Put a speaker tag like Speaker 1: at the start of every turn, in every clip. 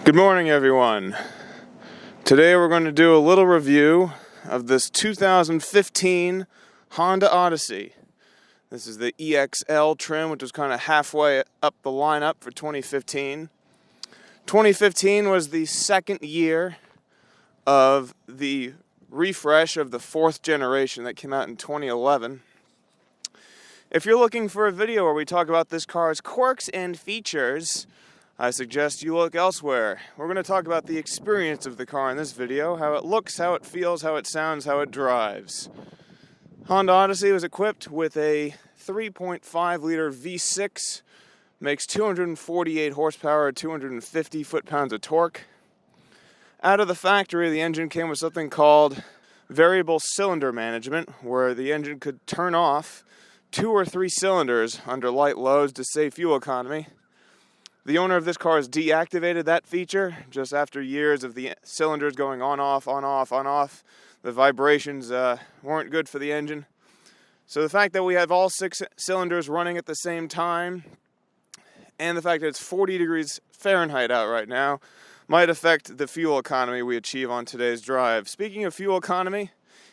Speaker 1: Good morning, everyone. Today we're going to do a little review of this 2015 Honda Odyssey. This is the EXL trim, which was kind of halfway up the lineup for 2015. 2015 was the second year of the refresh of the fourth generation that came out in 2011. If you're looking for a video where we talk about this car's quirks and features, I suggest you look elsewhere. We're going to talk about the experience of the car in this video, how it looks, how it feels, how it sounds, how it drives. Honda Odyssey was equipped with a 3.5-liter V6, makes 248 horsepower, 250 foot-pounds of torque. Out of the factory, the engine came with something called variable cylinder management, where the engine could turn off 2 or 3 cylinders under light loads to save fuel economy. The owner of this car has deactivated that feature just after years of the cylinders going on, off, on, off, on, off. The vibrations weren't good for the engine. So the fact that we have all 6 cylinders running at the same time, and the fact that it's 40 degrees Fahrenheit out right now, might affect the fuel economy we achieve on today's drive. Speaking of fuel economy,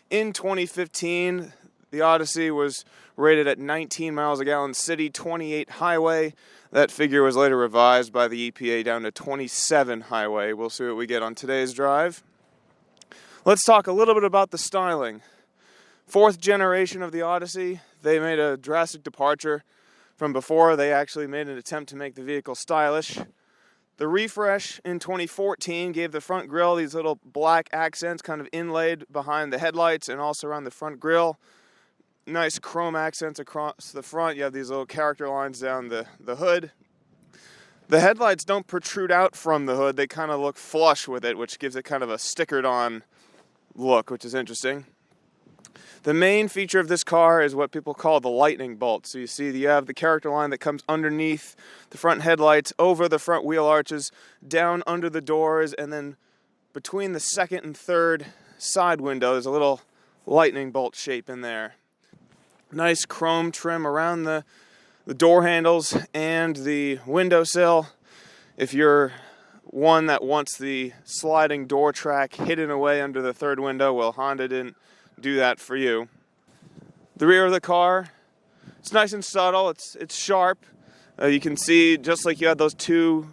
Speaker 1: in 2015, the Odyssey was rated at 19 miles a gallon city, 28 highway. That figure was later revised by the EPA down to 27 highway. We'll see what we get on today's drive. Let's talk a little bit about the styling. Fourth generation of the Odyssey, they made a drastic departure from before. They actually made an attempt to make the vehicle stylish. The refresh in 2014 gave the front grille these little black accents kind of inlaid behind the headlights and also around the front grille. Nice chrome accents across the front. You have these little character lines down the hood. The headlights don't protrude out from the hood. They kind of look flush with it, which gives it kind of a stickered on look, which is interesting. The main feature of this car is what people call the lightning bolt. So you have the character line that comes underneath the front headlights, over the front wheel arches, down under the doors, and then between the second and third side window, there's a little lightning bolt shape in there. Nice chrome trim around the door handles and the windowsill. If you're one that wants the sliding door track hidden away under the third window, well, Honda didn't do that for you. The rear of the car, it's nice and subtle. It's sharp. You can see, just like you had those 2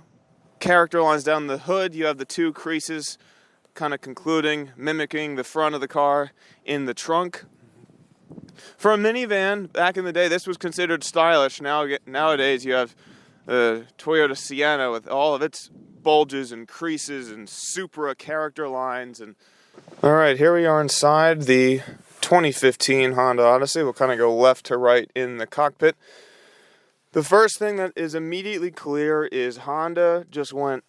Speaker 1: character lines down the hood, you have the 2 creases kind of mimicking the front of the car in the trunk. For a minivan, back in the day, this was considered stylish. Nowadays, you have the Toyota Sienna with all of its bulges and creases and Supra character lines. All right, here we are inside the 2015 Honda Odyssey. We'll kind of go left to right in the cockpit. The first thing that is immediately clear is Honda just went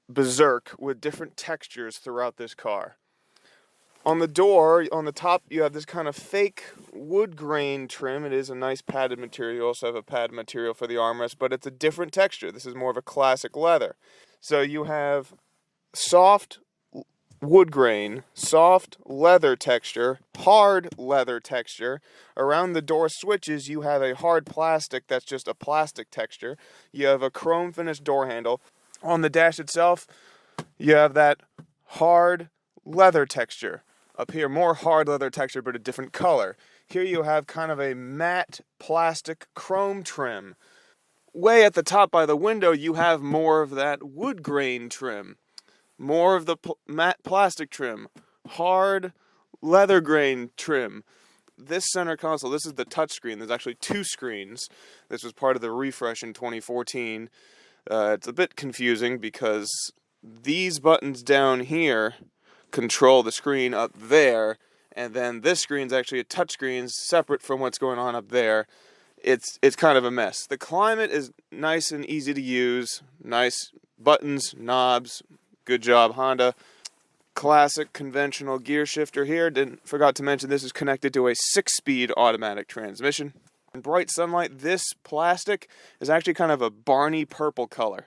Speaker 1: berserk with different textures throughout this car. On the door, on the top, you have this kind of fake wood grain trim. It is a nice padded material. You also have a padded material for the armrest, but it's a different texture. This is more of a classic leather. So you have soft wood grain, soft leather texture, hard leather texture. Around the door switches, you have a hard plastic that's just a plastic texture. You have a chrome finished door handle. On the dash itself, you have that hard leather texture. Up here, more hard leather texture, but a different color. Here you have kind of a matte plastic chrome trim. Way at the top by the window, you have more of that wood grain trim. More of the matte plastic trim. Hard leather grain trim. This center console, this is the touchscreen. There's actually 2 screens. This was part of the refresh in 2014. It's a bit confusing because these buttons down here control the screen up there, and then this screen's actually a touch screen separate from what's going on up there. It's kind of a mess. The climate is nice and easy to use. Nice buttons, knobs. Good job, Honda. Classic conventional gear shifter here. Forgot to mention this is connected to a 6-speed automatic transmission. In bright sunlight, this plastic is actually kind of a Barney purple color.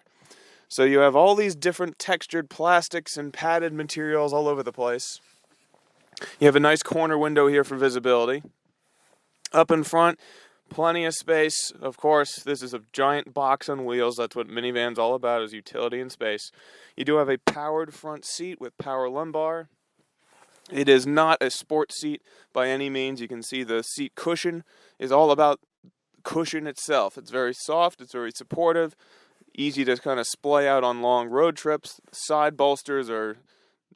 Speaker 1: So you have all these different textured plastics and padded materials all over the place. You have a nice corner window here for visibility. Up in front, Plenty of space. Of course, this is a giant box on wheels. That's what minivan's all about, is utility and space. You do have a powered front seat with power lumbar. It is not a sports seat by any means. You can see the seat cushion is all about cushion itself. It's very soft, it's very supportive, easy to kind of splay out on long road trips. Side bolsters are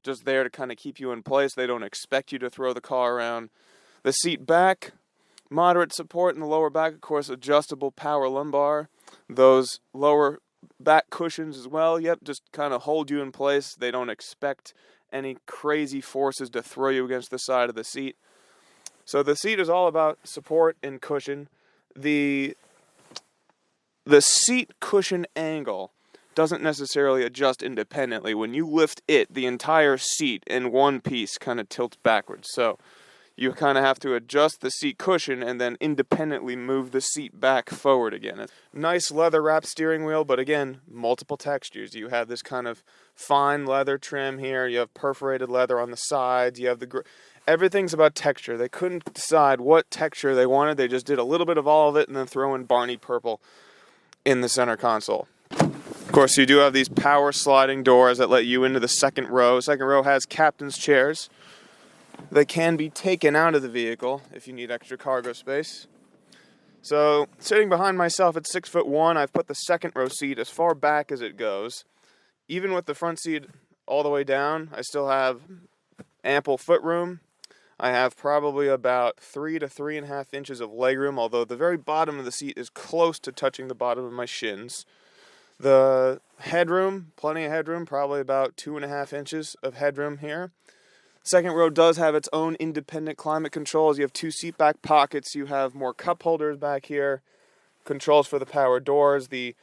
Speaker 1: just there to kind of keep you in place. They don't expect you to throw the car around. The seat back, moderate support in the lower back, of course, adjustable power lumbar. Those lower back cushions as well, yep, just kind of hold you in place. They don't expect any crazy forces to throw you against the side of the seat. So the seat is all about support and cushion. The seat cushion angle doesn't necessarily adjust independently. When you lift it, the entire seat in one piece kind of tilts backwards. So you kind of have to adjust the seat cushion and then independently move the seat back forward again. Nice leather wrapped steering wheel, but again, multiple textures. You have this kind of fine leather trim here. You have perforated leather on the sides. You have everything's about texture. They couldn't decide what texture they wanted. They just did a little bit of all of it and then throw in Barney purple in the center console. Of course, you do have these power sliding doors that let you into the second row. Second row has captain's chairs. They can be taken out of the vehicle if you need extra cargo space. So, sitting behind myself at 6'1", I've put the second row seat as far back as it goes. Even with the front seat all the way down, I still have ample foot room. I have probably about 3 to 3.5 inches of legroom, although the very bottom of the seat is close to touching the bottom of my shins. The headroom, plenty of headroom, probably about 2.5 inches of headroom here. Second row does have its own independent climate controls. You have 2 seat back pockets. You have more cup holders back here. Controls for the power doors. The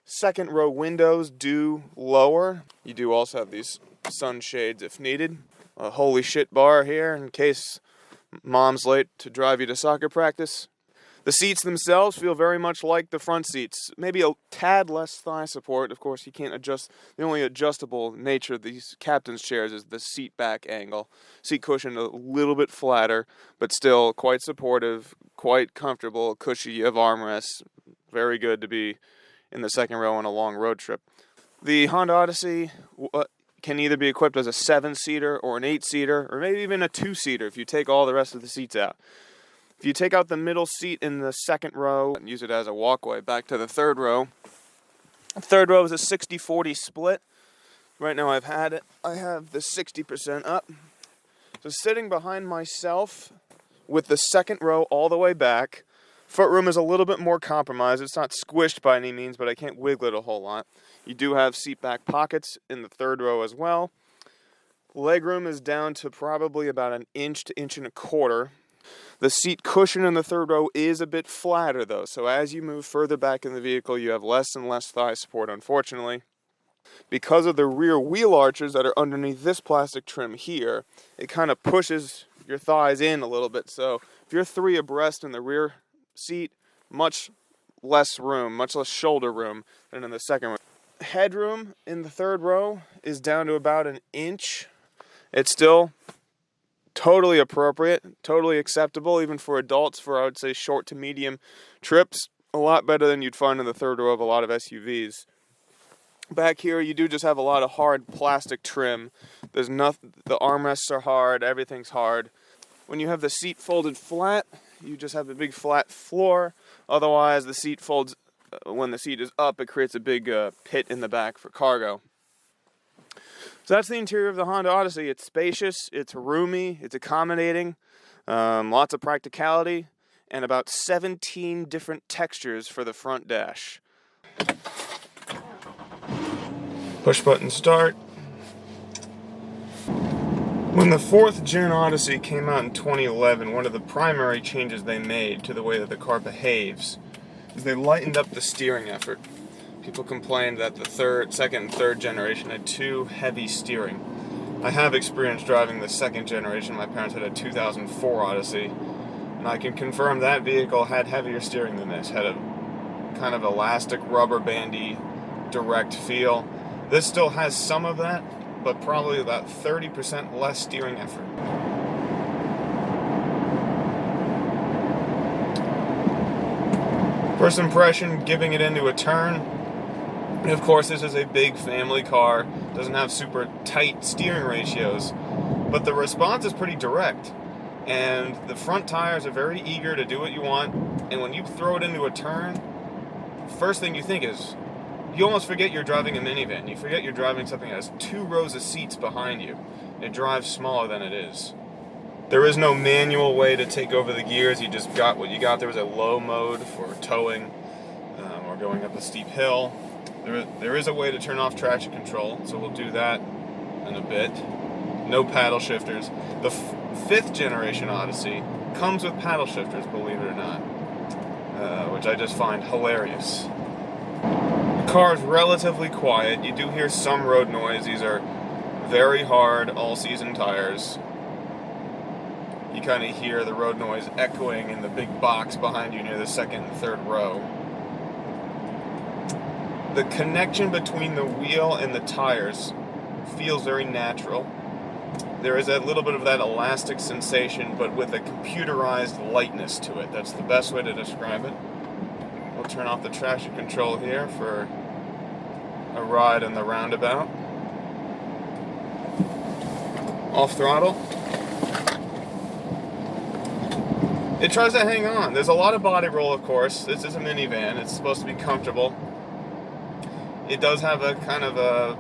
Speaker 1: second row windows do lower. You do also have these sunshades if needed. A holy shit bar here in case mom's late to drive you to soccer practice. The seats themselves feel very much like the front seats. Maybe a tad less thigh support. Of course, you can't adjust. The only adjustable nature of these captain's chairs is the seat back angle. Seat cushion a little bit flatter, but still quite supportive, quite comfortable, cushy. You have armrests. Very good to be in the second row on a long road trip. The Honda Odyssey can either be equipped as a 7-seater or an 8-seater, or maybe even a 2-seater if you take all the rest of the seats out. If you take out the middle seat in the second row and use it as a walkway back to the third row, the third row is a 60-40 split. Right now I have the 60% up. So sitting behind myself with the second row all the way back, footroom is a little bit more compromised. It's not squished by any means, but I can't wiggle it a whole lot. You do have seat back pockets in the third row as well. Legroom is down to probably about 1 inch to 1.25 inches. The seat cushion in the third row is a bit flatter though, so as you move further back in the vehicle, you have less and less thigh support, unfortunately. Because of the rear wheel arches that are underneath this plastic trim here, it kind of pushes your thighs in a little bit, so if you're 3 abreast in the rear seat, much less room, much less shoulder room than in the second row. Headroom in the third row is down to about 1 inch. It's still totally appropriate, totally acceptable, even for adults, for I would say short to medium trips. A lot better than you'd find in the third row of a lot of SUVs. Back here, you do just have a lot of hard plastic trim. There's nothing. The armrests are hard. Everything's hard. When you have the seat folded flat, you just have a big flat floor. Otherwise, the seat folds. When the seat is up, it creates a big pit in the back for cargo. So that's the interior of the Honda Odyssey. It's spacious, it's roomy, it's accommodating, lots of practicality, and about 17 different textures for the front dash. Push button start. When the 4th Gen Odyssey came out in 2011, one of the primary changes they made to the way that the car behaves is they lightened up the steering effort. People complained that the second and third generation had too heavy steering. I have experience driving the second generation. My parents had a 2004 Odyssey, and I can confirm that vehicle had heavier steering than this. Had a kind of elastic, rubber bandy, direct feel. This still has some of that, but probably about 30% less steering effort. First impression, giving it into a turn. And of course, this is a big family car. Doesn't have super tight steering ratios, but the response is pretty direct. And the front tires are very eager to do what you want. And when you throw it into a turn, first thing you think is, you almost forget you're driving a minivan. You forget you're driving something that has 2 rows of seats behind you. It drives smaller than it is. There is no manual way to take over the gears. You just got what you got. There was a low mode for towing or going up a steep hill. There is a way to turn off traction control, so we'll do that in a bit. No paddle shifters. The 5th generation Odyssey comes with paddle shifters, believe it or not, which I just find hilarious. The car is relatively quiet. You do hear some road noise. These are very hard all-season tires. You kind of hear the road noise echoing in the big box behind you near the 2nd and 3rd row. The connection between the wheel and the tires feels very natural. There is a little bit of that elastic sensation, but with a computerized lightness to it. That's the best way to describe it. We'll turn off the traction control here for a ride in the roundabout. Off throttle. It tries to hang on. There's a lot of body roll, of course. This is a minivan. It's supposed to be comfortable. It does have a kind of a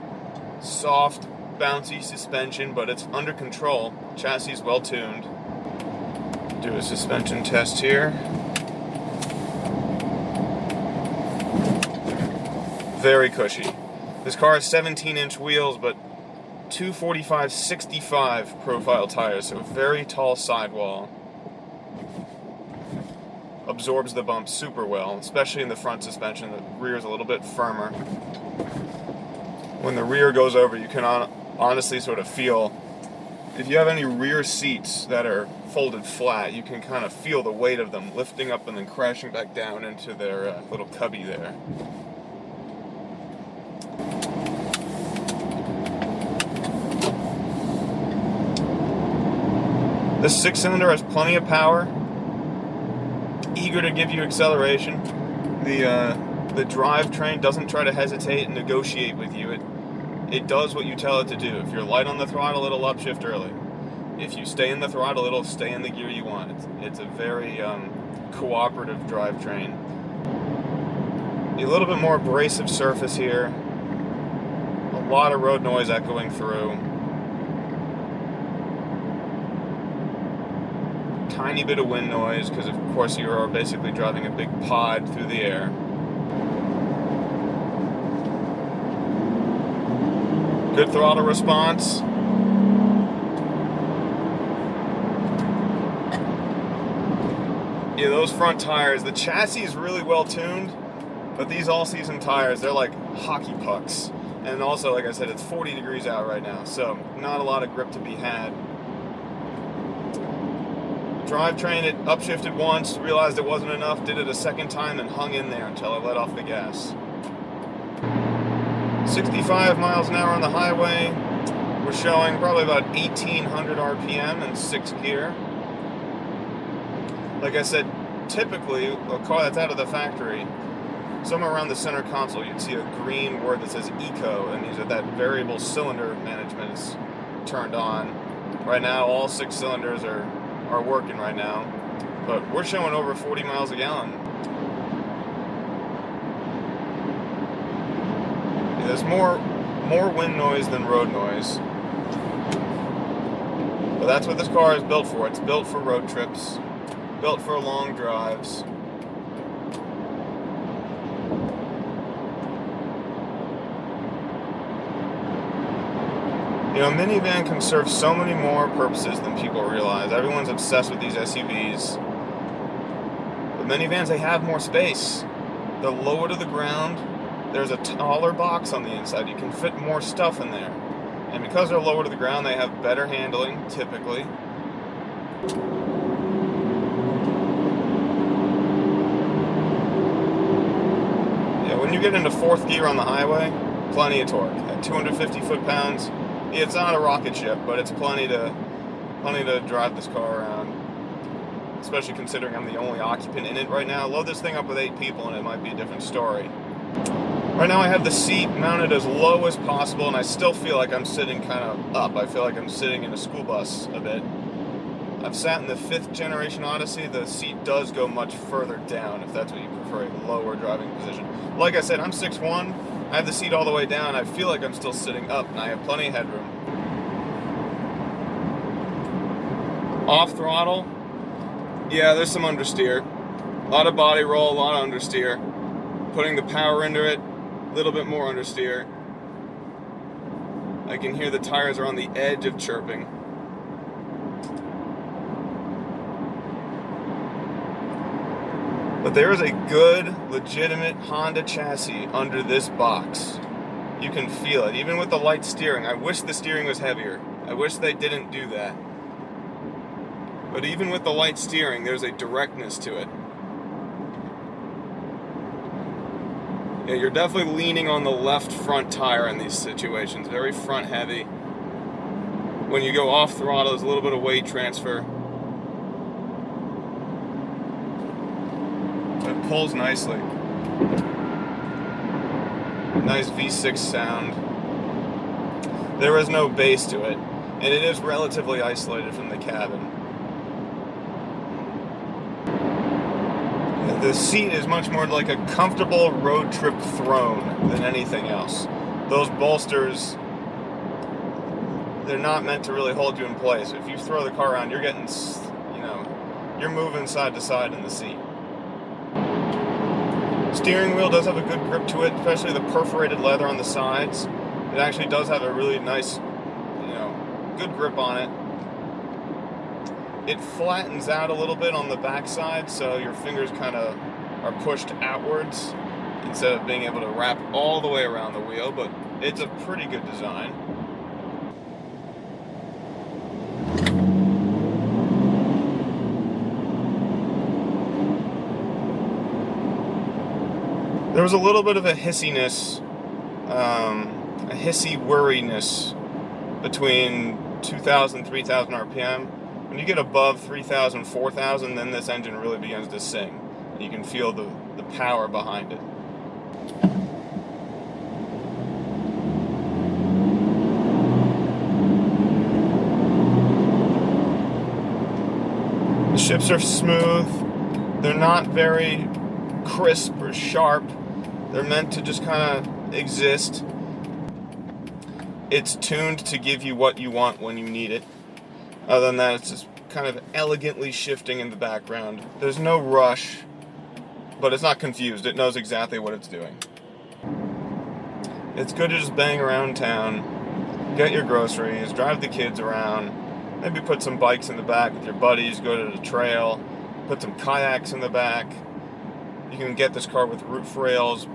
Speaker 1: soft, bouncy suspension, but it's under control. Chassis is well tuned. Do a suspension test here. Very cushy. This car has 17-inch wheels, but 245/65 profile tires, so very tall sidewall. Absorbs the bump super well, especially in the front suspension. The rear is a little bit firmer. When the rear goes over, you can honestly sort of feel, if you have any rear seats that are folded flat, you can kind of feel the weight of them lifting up and then crashing back down into their little cubby there. This 6-cylinder has plenty of power, eager to give you acceleration. The drivetrain doesn't try to hesitate and negotiate with you. It does what you tell it to do. If you're light on the throttle, it'll upshift early. If you stay in the throttle, it'll stay in the gear you want. It's a very cooperative drivetrain. A little bit more abrasive surface here. A lot of road noise echoing through. Tiny bit of wind noise, because of course you are basically driving a big pod through the air. Good throttle response. Yeah, those front tires, the chassis is really well tuned, but these all-season tires, they're like hockey pucks. And also, like I said, it's 40 degrees out right now, so not a lot of grip to be had. Drivetrain, it upshifted once, realized it wasn't enough, did it a second time, and hung in there until I let off the gas. 65 miles an hour on the highway. We're showing probably about 1,800 RPM in 6th gear. Like I said, typically, a car that's out of the factory, somewhere around the center console, you'd see a green word that says Eco, and these are that variable cylinder management is turned on. Right now, all 6 cylinders are working right now, but we're showing over 40 miles a gallon. Yeah, there's more wind noise than road noise, but that's what this car is built for. It's built for road trips, built for long drives. You know, a minivan can serve so many more purposes than people realize. Everyone's obsessed with these SUVs. But minivans, they have more space. They're lower to the ground. There's a taller box on the inside. You can fit more stuff in there. And because they're lower to the ground, they have better handling, typically. Yeah, when you get into 4th gear on the highway, plenty of torque. At 250 foot-pounds, it's not a rocket ship, but it's plenty to drive this car around. especially considering I'm the only occupant in it right now. Load this thing up with 8 people and it might be a different story. Right now I have the seat mounted as low as possible, and I still feel like I'm sitting kind of up. I feel like I'm sitting in a school bus a bit. I've sat in the 5th generation Odyssey. The seat does go much further down if that's what you prefer, a lower driving position. Like I said, I'm 6'1". I have the seat all the way down. I feel like I'm still sitting up, and I have plenty of headroom. Off throttle, yeah, there's some understeer. A lot of body roll, a lot of understeer. Putting the power into it, a little bit more understeer. I can hear the tires are on the edge of chirping. But there is a good, legitimate Honda chassis under this box. You can feel it, even with the light steering. I wish the steering was heavier. I wish they didn't do that. But even with the light steering, there's a directness to it. Yeah, you're definitely leaning on the left front tire in these situations. Very front heavy. When you go off throttle, there's a little bit of weight transfer. It pulls nicely. Nice V6 sound. There is no bass to it, and it is relatively isolated from the cabin. The seat is much more like a comfortable road trip throne than anything else. Those bolsters, they're not meant to really hold you in place. If you throw the car around, you're getting, you're moving side to side in the seat. Steering wheel does have a good grip to it, especially the perforated leather on the sides. It actually does have a really nice, good grip on it. It flattens out a little bit on the backside, so your fingers kind of are pushed outwards instead of being able to wrap all the way around the wheel, but it's a pretty good design. There was a little bit of a hissiness, a hissy worriness between 2,000, 3,000 RPM. When you get above 3,000, 4,000, then this engine really begins to sing. You can feel the power behind it. The shifts are smooth. They're not very crisp or sharp. They're meant to just kind of exist. It's tuned to give you what you want when you need it. Other than that, it's just kind of elegantly shifting in the background. There's no rush, but it's not confused. It knows exactly what it's doing. It's good to just bang around town, get your groceries, drive the kids around, maybe put some bikes in the back with your buddies, go to the trail, put some kayaks in the back. You can get this car with roof rails.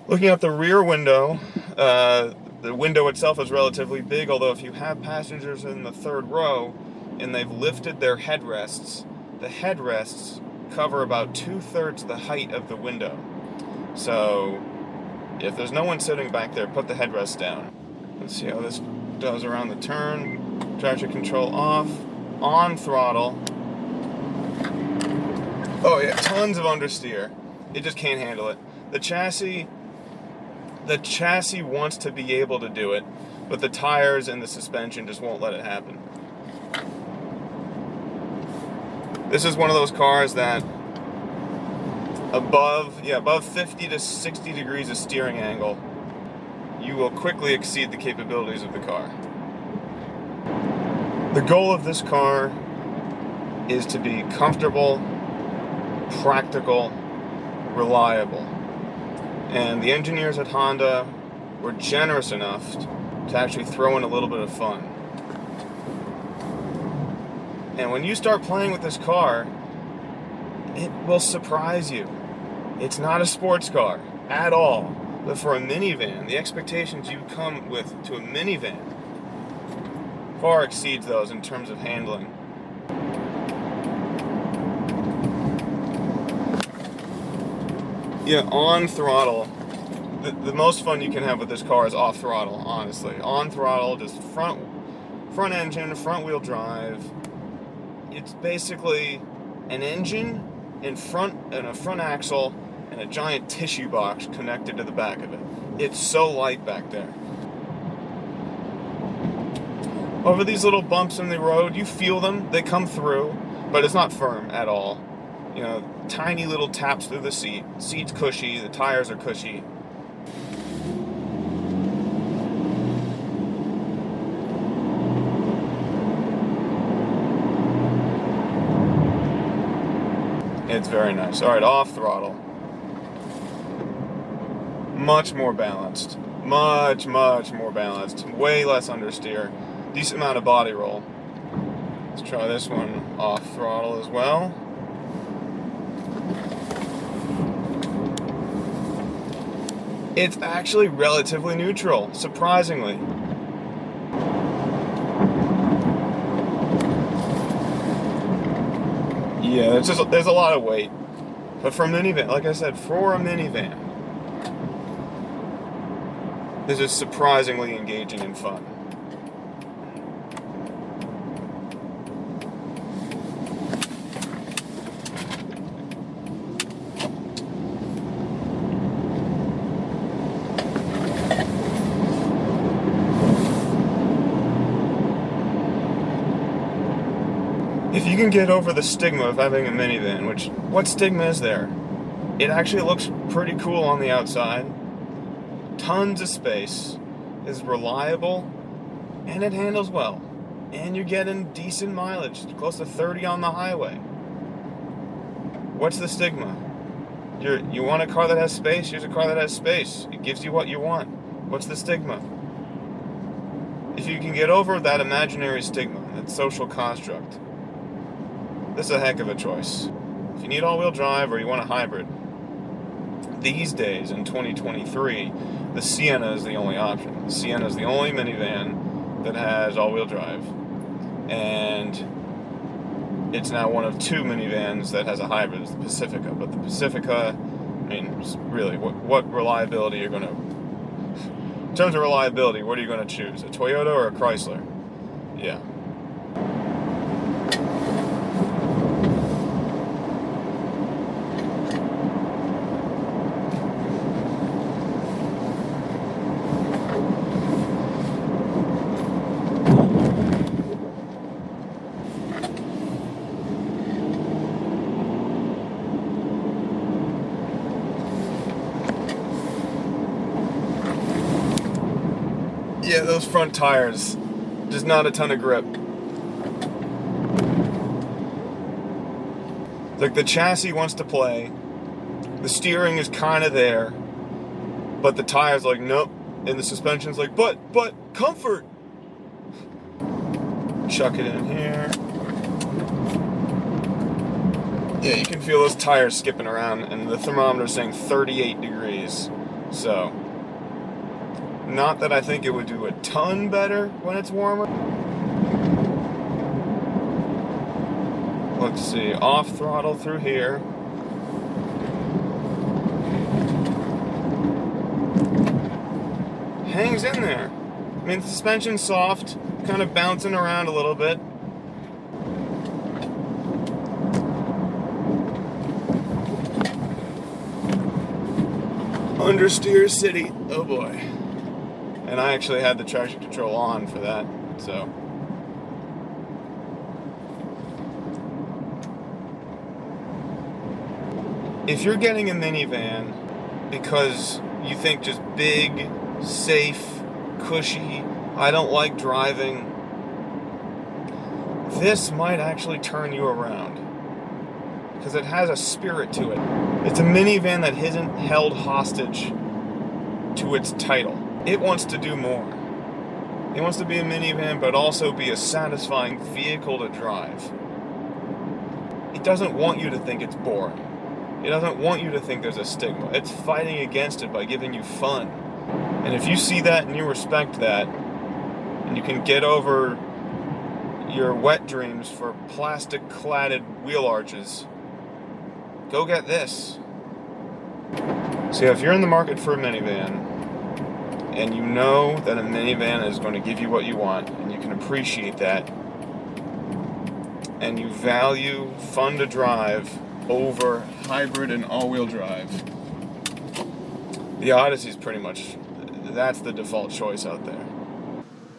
Speaker 1: Looking out the rear window, the window itself is relatively big, although if you have passengers in the third row and they've lifted their headrests, the headrests cover about 2/3 the height of the window. So if there's no one sitting back there, put the headrest down. Let's see how this does around the turn. Traction control off, on throttle. Oh yeah, tons of understeer. It just can't handle it. The chassis wants to be able to do it, but the tires and the suspension just won't let it happen. This is one of those cars that above 50 to 60 degrees of steering angle, you will quickly exceed the capabilities of the car. The goal of this car is to be comfortable, practical, reliable. And the engineers at Honda were generous enough to actually throw in a little bit of fun. And when you start playing with this car, it will surprise you. It's not a sports car at all. But for a minivan, the expectations you come with to a minivan far exceeds those in terms of handling. Yeah, on throttle. The most fun you can have with this car is off throttle, honestly. On throttle, just front engine, front wheel drive. It's basically an engine in front and a front axle and a giant tissue box connected to the back of it. It's so light back there. Over these little bumps in the road, you feel them, they come through, but it's not firm at all. You know, tiny little taps through the seat. Seat's cushy, the tires are cushy. It's very nice. All right, off throttle. Much more balanced. Much more balanced. Way less understeer. Decent amount of body roll. Let's try this one off throttle as well. It's actually relatively neutral, surprisingly. Yeah, there's a lot of weight. But for a minivan, like I said, for a minivan, this is surprisingly engaging and fun. If you can get over the stigma of having a minivan, which, what stigma is there? It actually looks pretty cool on the outside. Tons of space, is reliable, and it handles well. And you're getting decent mileage, close to 30 on the highway. What's the stigma? You want a car that has space? Here's a car that has space. It gives you what you want. What's the stigma? If you can get over that imaginary stigma, that social construct, this is a heck of a choice. If you need all-wheel drive or you want a hybrid, these days in 2023, the Sienna is the only option. The Sienna is the only minivan that has all-wheel drive. And it's now one of two minivans that has a hybrid. It's the Pacifica. But the Pacifica, I mean, really, what reliability you're going to... In terms of reliability, what are you going to choose? A Toyota or a Chrysler? Yeah. Yeah, those front tires, just not a ton of grip. Like, the chassis wants to play, the steering is kind of there, but the tire's like, nope, and the suspension's like, but, comfort! Chuck it in here. Yeah, you can feel those tires skipping around, and the thermometer's saying 38 degrees, so... Not that I think it would do a ton better when it's warmer. Let's see, off throttle through here. Hangs in there. I mean, the suspension's soft, kind of bouncing around a little bit. Understeer city, oh boy. And I actually had the traction control on for that, so. If you're getting a minivan because you think just big, safe, cushy, I don't like driving, this might actually turn you around. Because it has a spirit to it. It's a minivan that isn't held hostage to its title. It wants to do more. It wants to be a minivan, but also be a satisfying vehicle to drive. It doesn't want you to think it's boring. It doesn't want you to think there's a stigma. It's fighting against it by giving you fun. And if you see that and you respect that, and you can get over your wet dreams for plastic-cladded wheel arches, go get this. So if you're in the market for a minivan, and you know that a minivan is going to give you what you want, and you can appreciate that, and you value fun to drive over hybrid and all-wheel drive, the Odyssey is pretty much, that's the default choice out there.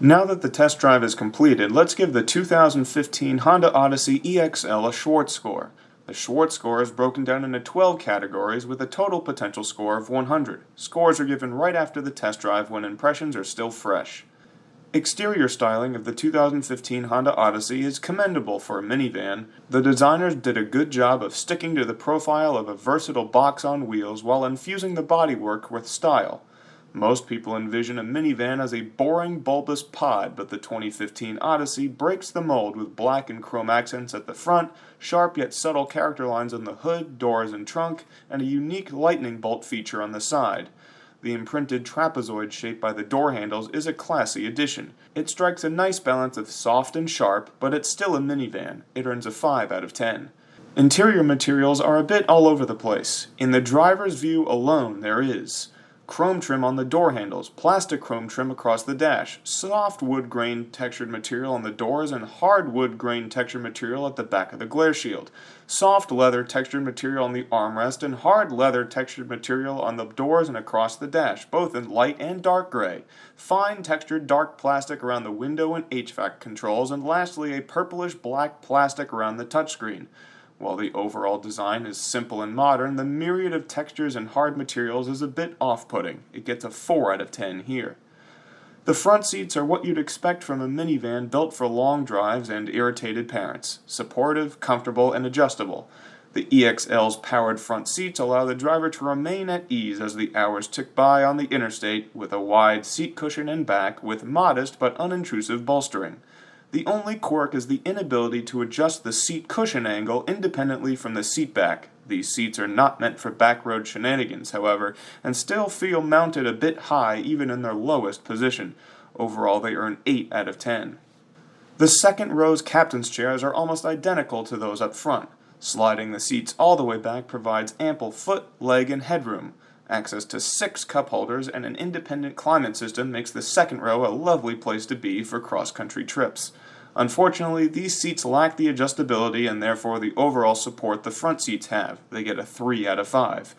Speaker 1: Now that the test drive is completed, let's give the 2015 Honda Odyssey EXL a Schwartz Score. The Schwartz Score is broken down into 12 categories with a total potential score of 100. Scores are given right after the test drive when impressions are still fresh. Exterior styling of the 2015 Honda Odyssey is commendable for a minivan. The designers did a good job of sticking to the profile of a versatile box on wheels while infusing the bodywork with style. Most people envision a minivan as a boring, bulbous pod, but the 2015 Odyssey breaks the mold with black and chrome accents at the front, sharp yet subtle character lines on the hood, doors, and trunk, and a unique lightning bolt feature on the side. The imprinted trapezoid shape by the door handles is a classy addition. It strikes a nice balance of soft and sharp, but it's still a minivan. It earns a 5 out of 10. Interior materials are a bit all over the place. In the driver's view alone, there is chrome trim on the door handles, plastic chrome trim across the dash, soft wood grain textured material on the doors, and hard wood grain textured material at the back of the glare shield, soft leather textured material on the armrest, and hard leather textured material on the doors and across the dash, both in light and dark gray, fine textured dark plastic around the window and HVAC controls, and lastly a purplish black plastic around the touchscreen. While the overall design is simple and modern, the myriad of textures and hard materials is a bit off-putting. It gets a 4 out of 10 here. The front seats are what you'd expect from a minivan built for long drives and irritated parents. Supportive, comfortable, and adjustable. The EXL's powered front seats allow the driver to remain at ease as the hours tick by on the interstate with a wide seat cushion and back with modest but unintrusive bolstering. The only quirk is the inability to adjust the seat cushion angle independently from the seat back. These seats are not meant for backroad shenanigans, however, and still feel mounted a bit high even in their lowest position. Overall, they earn 8 out of 10. The second row's captain's chairs are almost identical to those up front. Sliding the seats all the way back provides ample foot, leg, and headroom. Access to 6 cup holders and an independent climate system makes the second row a lovely place to be for cross-country trips. Unfortunately, these seats lack the adjustability and therefore the overall support the front seats have. They get a 3 out of 5.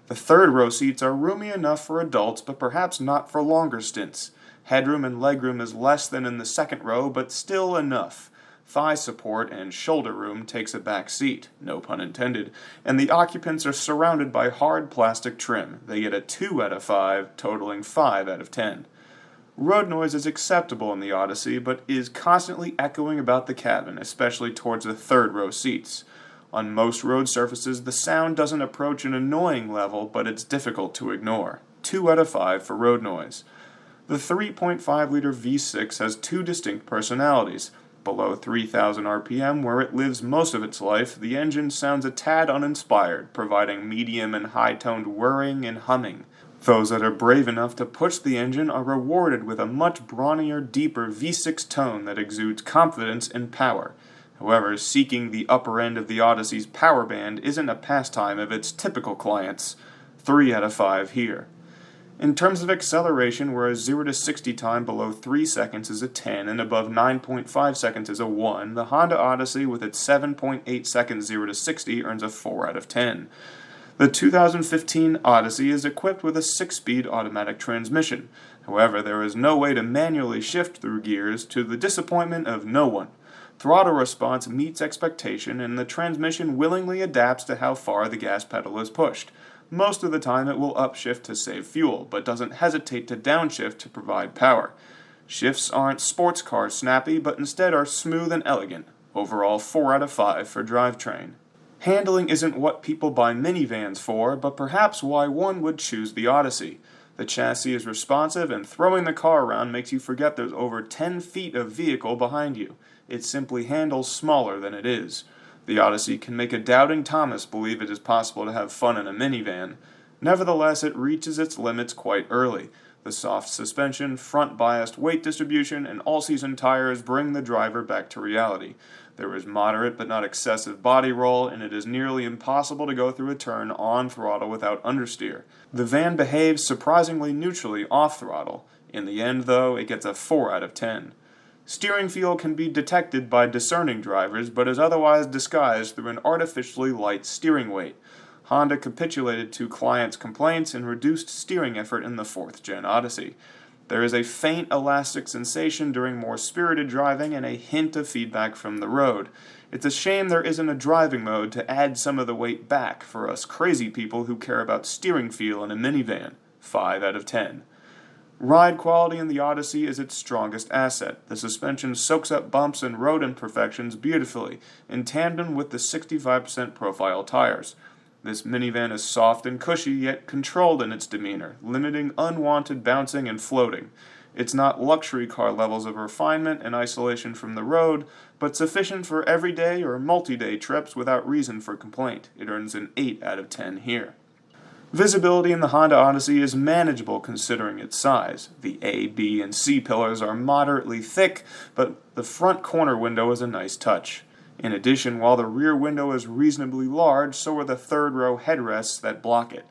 Speaker 1: The third row seats are roomy enough for adults, but perhaps not for longer stints. Headroom and legroom is less than in the second row, but still enough. Thigh support and shoulder room takes a back seat, no pun intended, and the occupants are surrounded by hard plastic trim. They get a 2 out of 5, totaling 5 out of 10. Road noise is acceptable in the Odyssey, but is constantly echoing about the cabin, especially towards the third row seats. On most road surfaces, the sound doesn't approach an annoying level, but it's difficult to ignore. 2 out of 5 for road noise. The 3.5-liter V6 has 2 distinct personalities. Below 3,000 RPM, where it lives most of its life, the engine sounds a tad uninspired, providing medium and high-toned whirring and humming. Those that are brave enough to push the engine are rewarded with a much brawnier, deeper V6 tone that exudes confidence and power. However, seeking the upper end of the Odyssey's power band isn't a pastime of its typical clients. 3 out of 5 here. In terms of acceleration, whereas 0 to 60 time below 3 seconds is a 10 and above 9.5 seconds is a 1, the Honda Odyssey with its 7.8 seconds 0 to 60 earns a 4 out of 10. The 2015 Odyssey is equipped with a 6-speed automatic transmission. However, there is no way to manually shift through gears, to the disappointment of no one. Throttle response meets expectation, and the transmission willingly adapts to how far the gas pedal is pushed. Most of the time it will upshift to save fuel, but doesn't hesitate to downshift to provide power. Shifts aren't sports car snappy, but instead are smooth and elegant. Overall, 4 out of 5 for Drivetrain. Handling isn't what people buy minivans for, but perhaps why one would choose the Odyssey. The chassis is responsive, and throwing the car around makes you forget there's over 10 feet of vehicle behind you. It simply handles smaller than it is. The Odyssey can make a doubting Thomas believe it is possible to have fun in a minivan. Nevertheless, it reaches its limits quite early. The soft suspension, front-biased weight distribution, and all-season tires bring the driver back to reality. There is moderate but not excessive body roll, and it is nearly impossible to go through a turn on throttle without understeer. The van behaves surprisingly neutrally off throttle. In the end, though, it gets a 4 out of 10. Steering feel can be detected by discerning drivers, but is otherwise disguised through an artificially light steering weight. Honda capitulated to clients' complaints and reduced steering effort in the 4th Gen Odyssey. There is a faint elastic sensation during more spirited driving and a hint of feedback from the road. It's a shame there isn't a driving mode to add some of the weight back for us crazy people who care about steering feel in a minivan. 5 out of 10. Ride quality in the Odyssey is its strongest asset. The suspension soaks up bumps and road imperfections beautifully, in tandem with the 65% profile tires. This minivan is soft and cushy, yet controlled in its demeanor, limiting unwanted bouncing and floating. It's not luxury car levels of refinement and isolation from the road, but sufficient for everyday or multi-day trips without reason for complaint. It earns an 8 out of 10 here. Visibility in the Honda Odyssey is manageable considering its size. The A, B, and C pillars are moderately thick, but the front corner window is a nice touch. In addition, while the rear window is reasonably large, so are the third-row headrests that block it.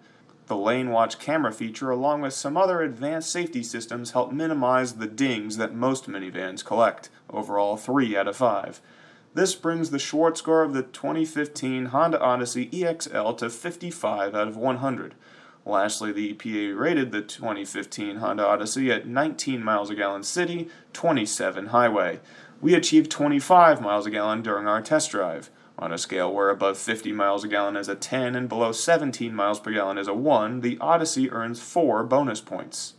Speaker 1: The lane watch camera feature, along with some other advanced safety systems, help minimize the dings that most minivans collect. Overall, 3 out of 5. This brings the Schwartz Score of the 2015 Honda Odyssey EXL to 55 out of 100. Lastly, the EPA rated the 2015 Honda Odyssey at 19 miles a gallon city, 27 highway. We achieved 25 miles a gallon during our test drive. On a scale where above 50 miles a gallon is a 10 and below 17 miles per gallon is a 1, the Odyssey earns 4 bonus points.